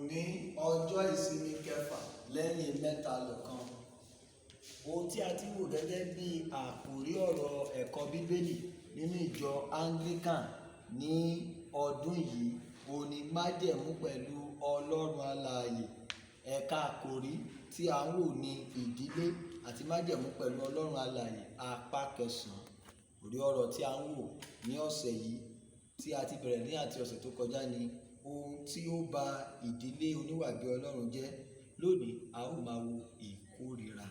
Òní ọjọ́ ìsinmi kẹfà lẹ́yìn mẹ́ta lọ́kan. Ohun tí a ti wò gẹ́gẹ́ bí àkòrí ọ̀rọ̀ ẹ̀kọ́ Bíbélì nínú ìjọ Anglican ní ọdún yìí òun ni májẹ̀mú pẹ̀lú Ọlọ́run alààyè. Ẹ̀ka àkòrí tí a ń wò ní ìdílé àti májẹ̀mú pẹ̀lú Ọlọ́run alààyè apá 9. Orí ọ̀rọ̀ tí a ń wò ní ọ̀sẹ̀ yìí tí a ti bẹ̀rẹ̀ ní àti ọ̀sẹ̀ tó kọjá ni ohun tí ó ba ìdílé oníwàbí Ọlọ́run jẹ́. Lónìí a ó máa wo ìkórìíra.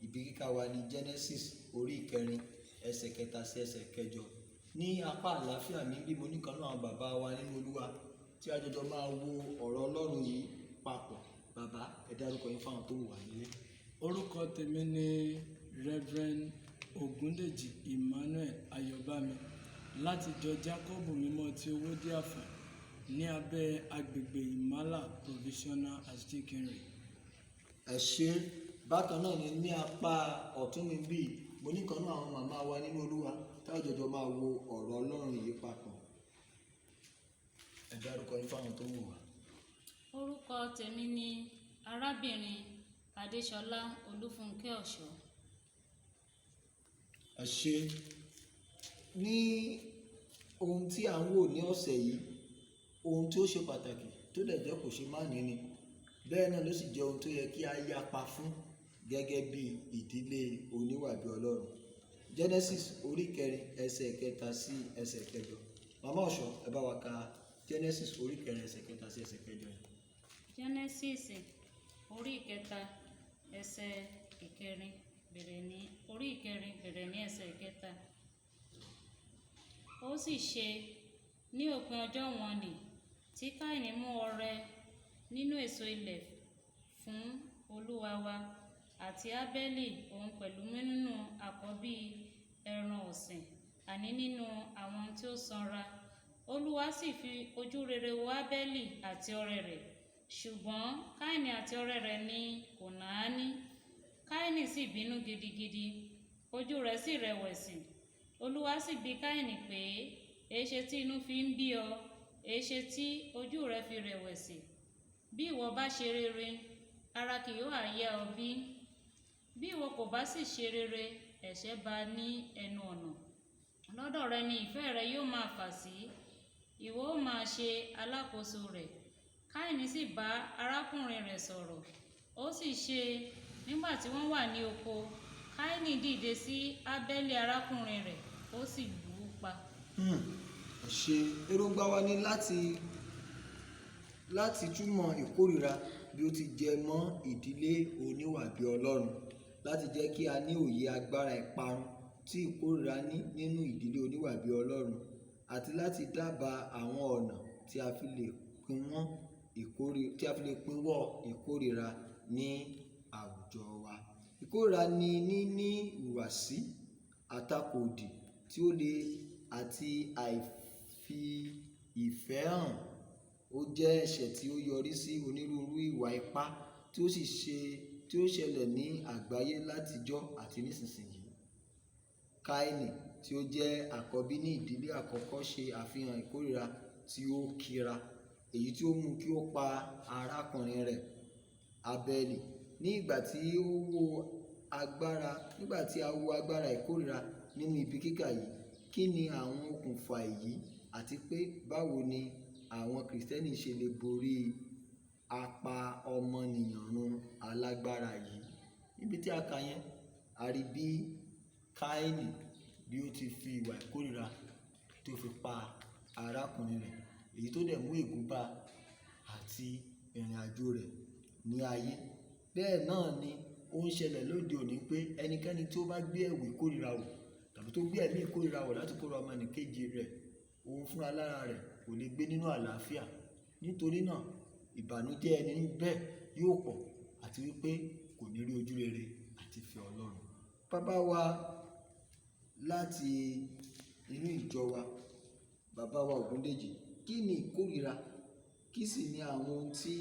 Ibi kíkà wa ní Genesis orí 4 ẹsẹ̀ 3 sí ẹsẹ̀ 8. Ní apá àlàáfíà mi bí mo ní kan náà bàbá wa nínú Olúwa tí a jọjọ máa wo ọ̀rọ̀ Ọlọ́run yìí papọ̀. Bàbá ẹ dárúkọ yín fáwọn tó wà nílé. Orúkọ tèmi ni Rev'd Ogundeji Emmanuel Ayọ̀bámi láti ìjọ Jákọ́bù mímọ́ ti Owódé Àfọ̀n ní abẹ́ agbègbè Imala Provisional Archdeaconry. Ẹ ṣé. Bákan náà ni ní apá ọ̀tún mi bí mo ní kan náà àwọn màmá wa nínú Olúwa tí a jọjọ máa wo ọ̀rọ̀ Ọlọ́run yìí papọ̀. Ẹ dárúkọ yín fáwọn tó wò wá. Orúkọ tèmi ni arábìnrin Adéṣọlá Olúfúnkẹ́ Ọ̀ṣọ́. Ẹ ṣé. Ní ohun tí à ń wò ní ọ̀sẹ̀ yìí ohun tí ó ṣe pàtàkì tó dẹ̀ jẹ́ kò ṣe má ní ni bẹ́ẹ̀ náà ló sì jẹ́ ohun tó yẹ kí a yapa fún gẹ́gẹ́ bí ìdílé oníwàbí Ọlọ́run. Genesis orí 4 ẹsẹ̀ 3 sí ẹsẹ̀ 8. Màmá Ọ̀ṣọ́ ẹ bá wa ka Genesis orí 4 ẹsẹ̀ 3 sí ẹsẹ̀ 8. Genesis orí 4 ẹsẹ̀ 4 bẹ̀rẹ̀ ní orí 4 bẹ̀rẹ̀ ní ẹsẹ̀ 3. Ó sì ṣe ní òpin ọjọ́ wọn nì tí Káínì mú ọrẹ nínú èso ilẹ̀ fún Olúwa wa àti Ábẹ́lì òun pẹ̀lú nínú àkọ́bí ẹran ọ̀sìn àní nínú àwọn tí ó sanra. Olúwa sì fi ojú rere wo Ábẹ́lì àti ọrẹ rẹ̀, ṣùgbọ́n Káínì àti ọrẹ rẹ̀ ni kò náání. Káínì sì bínú gidigidi, ojú rẹ̀ sì rẹ̀wẹ̀sì. Olúwa sì bi Káínì pé, èéṣe tí inú fi ń bí ọ? Èéṣe tí ojú rẹ̀ fi rẹ̀wẹ̀sì? Bí ìwọ bá ṣe rere, ara kì yóò ha yá ọ bí? Bí ìwọ kò bá sì ṣe rere, ẹ̀ṣẹ̀ bá ní ẹnu ọ̀nà. Lọ́dọ̀ rẹ ni ìfẹ́ rẹ yóò máa fà sí, ìwọ ó máa ṣe alákòóso rẹ̀. Káínì sì bá arákùnrin rẹ̀ sọ̀rọ̀. Ó sì ṣe nígbà tí wọ́n wà ní oko, Káínì dìde sí Ábẹ́lì arákùnrin rẹ̀, ó sì lù ú pa. Ẹ ṣé. Èròǹgbà wa ní láti túmọ̀ ìkórìíra bí ó ti jẹ mọ́ ìdílé oníwàbí Ọlọ́run, láti jẹ́ kí a ní òye agbára ìparun tí ìkórìíra ní nínú ìdílé oníwàbí Ọlọ́run, àti láti dábàá àwọn ọ̀nà tí a fi lè pinwọ́ ìkórìíra ní àwùjọ wa. Ìkórìíra ni níní ìhùwàsí àtakò òdì tí ó le àti àìfi ìfẹ́ hàn. Ó jẹ́ ẹ̀ṣẹ̀ tí ó yọrí sí onírúurú ìwà ipá tí ó ṣẹlẹ̀ ní àgbáyé látijọ́ àti nísinsìnyí. Káínì tí ó jẹ́ àkọ́bí ní ìdílé àkọ́kọ́ ṣe àfihàn ìkórìíra tí ó kíra, èyí tí ó mú kí ó pa arákùnrin rẹ̀ Ábẹ́lì. Nígbà tí a wo agbára ìkórìíra nínú ibi kíkà yìí, kí ni àwọn okùnfà èyí àti pé báwo ni àwọn Kìrìsìtẹ́nì ṣe lè borí apá ọmọnìyàn run alágbára yìí? Níbi tí a kà yẹn a rí bí Káínì bí ó ti fi ìwà ìkórìíra tó fi pa arákùnrin rẹ̀, èyí tó dẹ̀ mú ègún bá àti ìrìn àjò rẹ̀ ní ayé. Bẹ́ẹ̀ náà ni ó ń ṣẹlẹ̀ lóde òní pé ẹnikẹ́ni tí ó bá gbé ẹ̀wù ìkórìíra wọ̀ tàbí tó gbé ẹ̀mí ìkórìíra wọ̀ láti kórìíra ọmọnìkejì rẹ̀, òun fúnra lára rẹ̀ kò lè gbé nínú àlàáfíà. Nítorí náà ìbànújẹ́ ẹni bẹ́ẹ̀ yóò pọ̀ àti wípé kò ní rí ojú rere àti ìfẹ́ Ọlọ́run. Bàbá wa láti inú ìjọ wa, bàbá wa Ogundeji, kí ni ìkórìíra? Kí sì ni àwọn ohun tí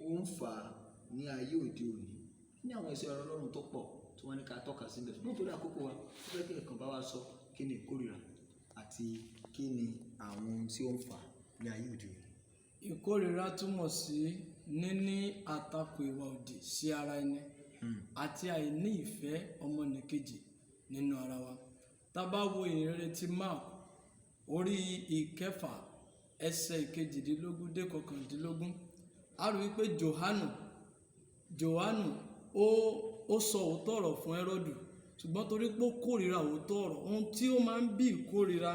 ó ń fà á ní ayé òde òní? Ní àwọn iṣẹ́ Ọlọ́run tó pọ̀ tí wọ́n ní ká tọ́ka síbẹ̀, ṣùgbọ́n nítorí àkókò wa ó fẹ́ kí ẹ̀kan bá wa sọ kí ni ìkórìíra àti kí ni àwọn ohun tí ó ń fà á ní ayé òde òní. Ìkórìíra túmọ̀ sí níní àtakò ìwà òdì sí ara ẹni àti àìní ìfẹ́ ọmọnìkejì nínú ara wa. Tá bá wo ìhìnrere ti Mark orí 6 ẹsẹ̀ 18 dé 19, a rí wípé Jòhánù ó sọ òótọ́ ọ̀rọ̀ fún Hẹ́rọ́dù, ṣùgbọ́n torí pé ó kórìíra òótọ́ ọ̀rọ̀, ohun tí ó máa ń bí ìkórìíra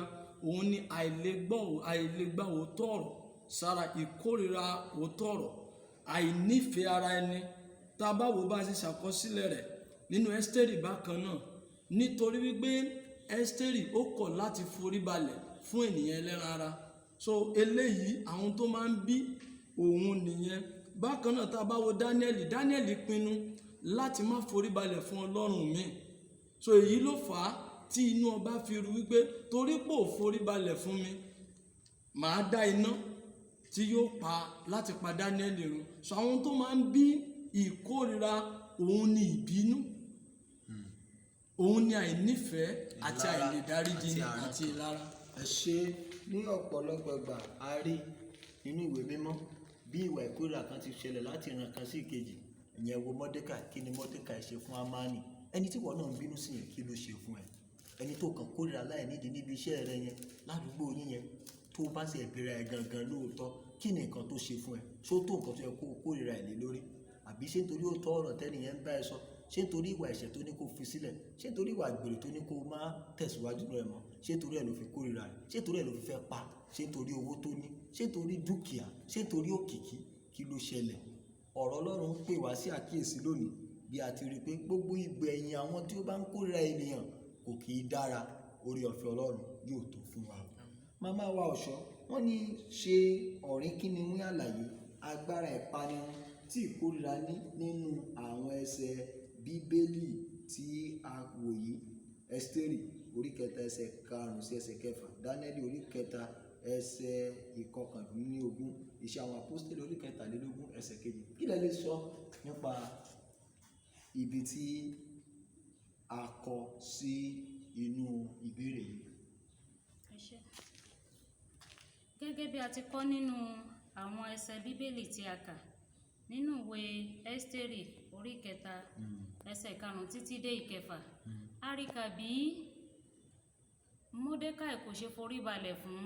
òun ni àìlègbà òótọ́ ọ̀rọ̀ sára, ìkórìíra òótọ́ ọ̀rọ̀, àìnífẹ̀ẹ́ ara ẹni. Tá a bá wo bá a ṣe ṣàkọsílẹ̀ rẹ̀ nínú Ẹ́sítérì bákan náà, nítorí wípé Ẹ́sítérì ó kọ̀ láti forí balẹ̀ fún ènìyàn ẹlẹ́ran ara. So eléyìí àwọn tó máa ń bí òun nìyẹn. Bákan náà tá a bá wo Dáníẹ́lì pinnu láti má forí balẹ̀ fún ọlọ́run mi. So èyí ló fà á tí inú ọba fi ru wípé torí pé ò forí balẹ̀ fún mi, màá dá iná tí yóò pa láti pa Dáníẹ́lì run. So àwọn tó máa ń bí ìkórìíra òun ni ìbínú, òun ni àìnífẹ̀ẹ́ àti àìlèdáríjì àti ìlara. Ẹ ṣé, ní ọ̀pọ̀lọpọ̀ ìgbà a rí nínú ìwé mímọ́ bí ìwà ìkórìíra kan ti ṣẹlẹ̀ láti ìran kan sí ìkejì. Ìyẹn wo Mọ́dékàì, kí ni Mọ́dékàì ṣe fún Hámánì? Ẹni tí wọ́n náà ń bínú sí yẹn, kí ló ṣe fún ẹ? Ẹni tó kàn kórìíra láì nídìí níbi iṣẹ́ rẹ yẹn, ládùúgbò yín yẹn, tó bá ṣe ìbéèrè ẹ gangan lóòótọ́, kí ni nǹkan tó ṣe fún ẹ? Ṣó tó nǹkan tó yẹ kó kórìíra ẹ lé lórí? Àbí ṣé nítorí ó tọ́ ọ̀rọ̀ tẹ́ni yẹn ń bá ẹ sọ? Ṣé nítorí ìwà ẹ̀ṣẹ̀ tó ní kó fi sílẹ̀? Ṣé nítorí ìwà àgbèrè tó ní kó má tẹ̀síwájú rẹ̀ mọ́? Ṣé nítorí ẹ̀ ló fi kórìíra rẹ̀? Ṣé nítorí ẹ̀ ló fi fẹ́ pa? Ṣé nítorí owó tó ní? Ṣé nítorí dúkìá? Ṣé nítorí òkìkí? Kí ló ṣẹlẹ̀? Ọ̀rọ̀ Ọlọ́run ń pè wá sí àkíyèsí lónìí bí a ti rí pé gbogbo ìgbẹ̀yìn àwọn tí ó bá ń kórìíra ènìyàn kò kì í dára. Oore ọ̀fẹ́ Ọlọ́run yóò tó fún wa. Màmá wa Ọ̀ṣọ́, wọ́n ní ṣe ọ̀rìnkìnní àlàyé agbára ìpanirun tí ìkórìíra ní nínú àwọn ẹsẹ̀ Bíbélì tí a wò yìí. Ẹ́sítérì orí 3 ẹsẹ̀ 5 sí ẹsẹ̀ 6, Dáníẹ́lì orí 3 ẹsẹ̀ 19, Iṣẹ́ àwọn Àpọ́stélì orí 13 ẹsẹ̀ 2. Kí lẹ lè sọ nípa ibi tí a kọ sí inú ìbéèrè yìí? Gẹ́gẹ́ bí a ti kọ́ nínú àwọn ẹsẹ̀ Bíbélì tí a kà nínú ìwé Ẹ́sítérì orí 3 ẹsẹ̀ 5 títí dé 6, a rí kà bí Mọ́dékàì kò ṣe forí balẹ̀ fún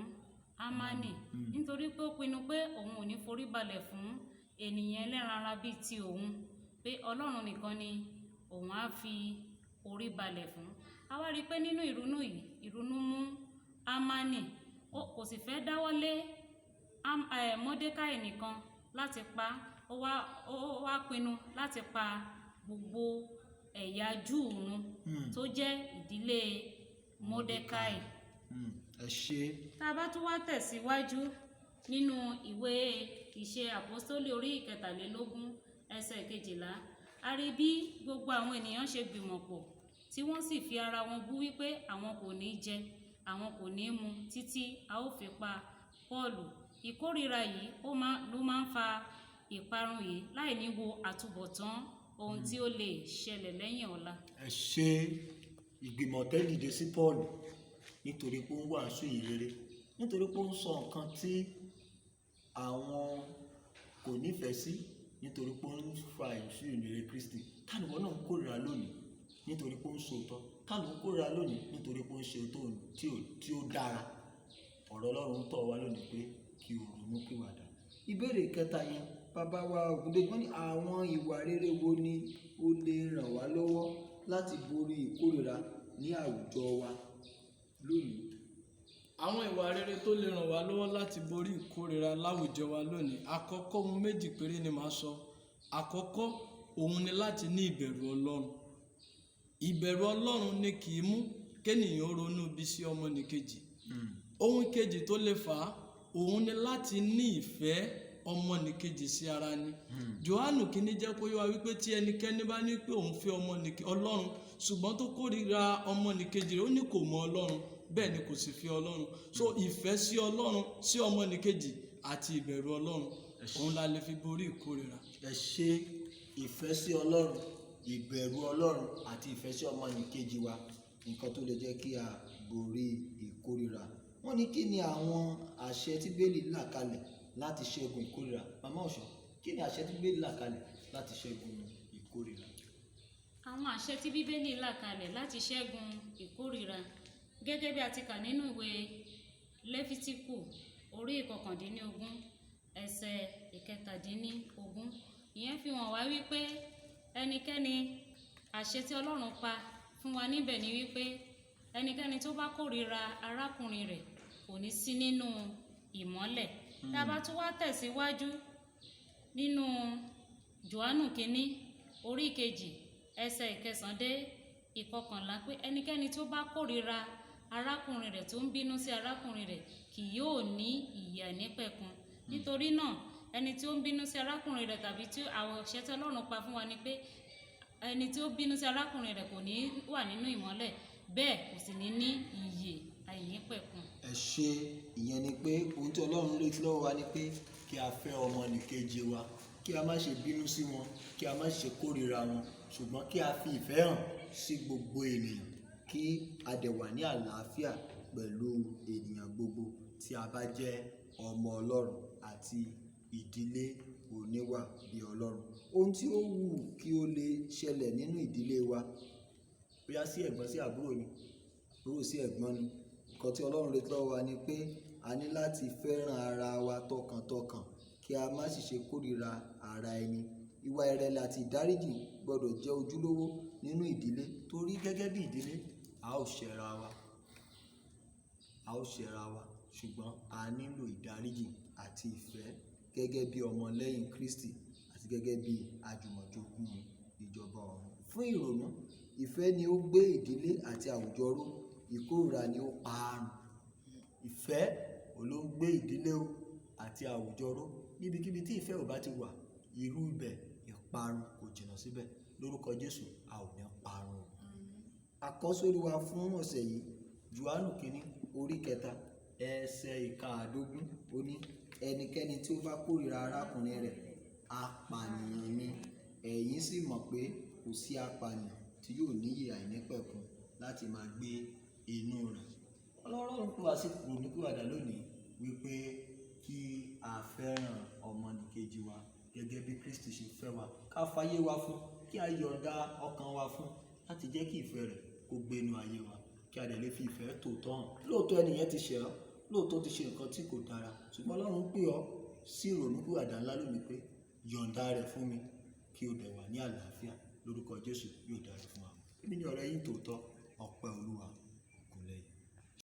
Hámánì nítorí pé ó pinnu pé òun ò ní forí balẹ̀ fún ènìyàn ẹlẹ́ran ara bíi ti òun, pé Ọlọ́run nìkan ni òun á fi orí balẹ̀ fún. A wá rí i pé nínú ìrunú yìí, ìrunú mú Hámánì, kò sì fẹ́ dáwọ́lé Mọ́dékàì nìkan láti pa, ó wá pinnu láti pa gbogbo ẹ̀yà Júù run tó jẹ́ ìdílé Mọ́dékàì. Ẹ ṣé. Tá a bá tún wá tẹ̀síwájú nínú ìwé Ìṣe Àpọ́stólì orí 23 ẹsẹ̀ 12, a rí bí gbogbo àwọn ènìyàn ṣe gbìmọ̀ pọ̀ tí wọ́n sì fi ara wọn bú wípé àwọn kò ní jẹ, àwọn kò ní mu títí a ó fi pa Pọ́ọ̀lù. Ìkórìíra yìí ló máa ń fa ìparun yìí láì ní wo àtúbọ̀tán ohun tí ó lè ṣẹlẹ̀ lẹ́yìn ọ̀la. Ẹ ṣé. Ìgbìmọ̀ tẹ́ dìde sí Pọ́ọ̀lù nítorí pé ó ń wàásù ìrere, nítorí pé ó ń sọ nǹkan tí àwọn kò nífẹ̀ẹ́ sí, nítorí pé ó ń fa ìṣú ìrere Kristi. Táni wọn náà ń kórìíra lónìí nítorí pé ó ń sòótọ́? Táni ó ń kórìíra lónìí nítorí pé ó ń ṣe tí ó dára? Ọ̀rọ̀ Ọlọ́run ń tọ̀ wá lónìí pé kí o ronú pìwàdà. Ìbéèrè 3 yẹn, bàbá wa Ogundeji, ní àwọn ìwà rere wo ni ó lè ràn wá lọ́wọ́ láti borí ìkórìíra ní àwùjọ wa lónìí? Àwọn ìwà rere tó lè ràn wá lọ́wọ́ láti borí ìkórìíra láwùjọ wa lónìí, àkọ́kọ́ ohun méjì péré ni màá sọ. Àkọ́kọ́ òun ni láti ní ìbẹ̀rù Ọlọ́run. Ìbẹ̀rù Ọlọ́run ni kì í mú kéèyàn ronú bí sí ọmọnìkejì. Ohun kejì tó lè fà á òun ni láti ní ìfẹ́ ọmọnìkejì sí ara ni. Jòhánù kìíní jẹ́ kó yé wa wípé tí ẹnikẹ́ni bá ní pé òun fẹ́ Ọlọ́run ṣùgbọ́n tó kórìíra ọmọnìkejì rẹ̀, ó ní kò mọ Ọlọ́run, bẹ́ẹ̀ ni kò sì fi Ọlọ́run. So ìfẹ́ sí Ọlọ́run, sí ọmọnìkejì àti ìbẹ̀rù Ọlọ́run, òun la lè fi borí ìkórìíra. Ẹ ṣé. Ìfẹ́ sí Ọlọ́run, ìbẹ̀rù Ọlọ́run àti ìfẹ́ sí ọmọnìkejì wa, nǹkan tó lè jẹ́ kí a borí ìkórìíra. Wọ́n ní kí ni àwọn àṣẹ tí Bíbélì là kalẹ̀ láti ṣẹ́gun ìkórìíra? Màmá Ọ̀ṣọ́. kí ni àṣẹ tí Bíbélì là kalẹ̀ láti ṣẹ́gun ìkórìíra? Àwọn àṣẹ tí Bíbélì là kalẹ̀ láti ṣẹ́gun ìkórìíra gẹ́gẹ́ bí a ti kà nínú ìwé Lẹ́fítíkù orí ìkọkàndínlógún ẹsẹ̀ ìkẹtàdínlógún. Ìyẹn fi hàn wá wípé ẹnikẹ́ni, àṣẹ tí Ọlọ́run pa fún wa níbẹ̀ ni wípé ẹnikẹ́ni tó bá kórìíra arákùnrin rẹ̀ kò ní sí nínú ìmọ́lẹ̀. Tá a bá tún wá tẹ̀síwájú nínú Jòhánù kínní orí kejì ẹsẹ̀ ìkẹsàn-án dé ìkọkànlá pé ẹnikẹ́ni tó bá kórìíra arákùnrin rẹ̀ tó ń bínú sí arákùnrin rẹ̀ kì yóò ní ìyè àìnípẹ̀kun. Nítorí náà ẹni tí ó ń bínú sí arákùnrin rẹ̀ tàbí tí àwọn àṣẹ tí Ọlọ́run pa fún wa ni pé ẹni tí ó bínú sí arákùnrin rẹ̀ kò ní wà nínú ìmọ́lẹ̀, bẹ́ẹ̀ kò sì ní ìyè àìnípẹ̀kun. Ẹ ṣe, ìyẹn ni pé ohun tí Ọlọ́run retí lọ́wọ́ wa ni pé kí a fẹ́ ọmọnìkejì wa, kí a má ṣe bínú sí wọn, kí a má ṣe kórìíra wọn, ṣùgbọ́n kí a fi ìfẹ́ hàn sí gbogbo ènìyàn, kí a dẹ̀ wà ní àlàáfíà pẹ̀lú ènìyàn gbogbo tí a bá jẹ́ ọmọ Ọlọ́run àti ìdílé oníwà bí Ọlọ́run. Ohun tí ó wù kí ó lè ṣẹlẹ̀ nínú ìdílé wa, bóyá sí ẹ̀gbọ́n sí àbúrò ni, àbúrò sí ẹ̀gbọ́n ni, nǹkan tí Ọlọ́run retí lọ́wọ́ wa ni pé a ní láti fẹ́ràn ara wa tọkàntọkàn, kí a má sì ṣe kórìíra ara ẹni. Ìwà ìrẹ̀lẹ̀ àti ìdáríjì gbọ́dọ̀ jẹ́ ojúlówó nínú ìdílé, torí gẹ́gẹ́ bí ìdílé a ó ṣẹra wa, ṣùgbọ́n a nílò ìdáríjì àti ìfẹ́ gẹ́gẹ́ bí ọmọlẹ́yìn Kristi àti gẹ́gẹ́ bí àjùmọ̀jogún ìjọba ọ̀run. Fún ìrònú, ìfẹ́ ni ó gbé ìdílé àti àwùjọ ró, ìkórìíra ni ó pa á run. Ìfẹ́ ló ń gbé ìdílé àti àwùjọ ró. Níbikíbi tí ìfẹ́ ò bá ti wà, irú ibẹ̀ ìparun kò jìnnà síbẹ̀. Lórúkọ Jésù a ò ní parun. Àkọ́sórí wa fún ọ̀sẹ̀ yìí, Jòhánù kínní orí kẹta ẹsẹ̀ ìkàádógún, ó ní ẹnikẹ́ni tí ó bá kórìíra arákùnrin rẹ̀ apànìyàn ni. Ẹ̀yin sì mọ̀ pé kò sí apànìyàn tí yóò níyè àìnípẹ̀kun láti máa gbé inú rẹ̀. Ọlọ́run pè wá sí ìrònúpìwàdà lónìí wípé kí a fẹ́ràn ọmọnìkejì wa gẹ́gẹ́ bí Kristi ṣe fẹ́ wa, ká fayé wa fún, kí a yọ̀ǹda ọkàn wa fún láti jẹ́ kí ìfẹ́ rẹ̀ kó gbé inú ayé wa, kí a dẹ̀ lè fi ìfẹ́ tòótọ́ hàn. Lóòótọ́ ẹnìyẹn ti ṣẹ̀ ọ́, lóòótọ́ ti ṣe nǹkan tí kò dára, ṣùgbọ́n Ọlọ́run pè ọ́ sí ìrònúpìwàdà ńlá lónìí pé yọ̀ǹda rẹ̀ fún mi kí o dẹ̀ wà ní àlàáfíà. Lórúkọ Jésù yóò dára fún wa. Èmi ni ọ̀rẹ́ yín tòótọ́, Ọpẹ́ Olúwa.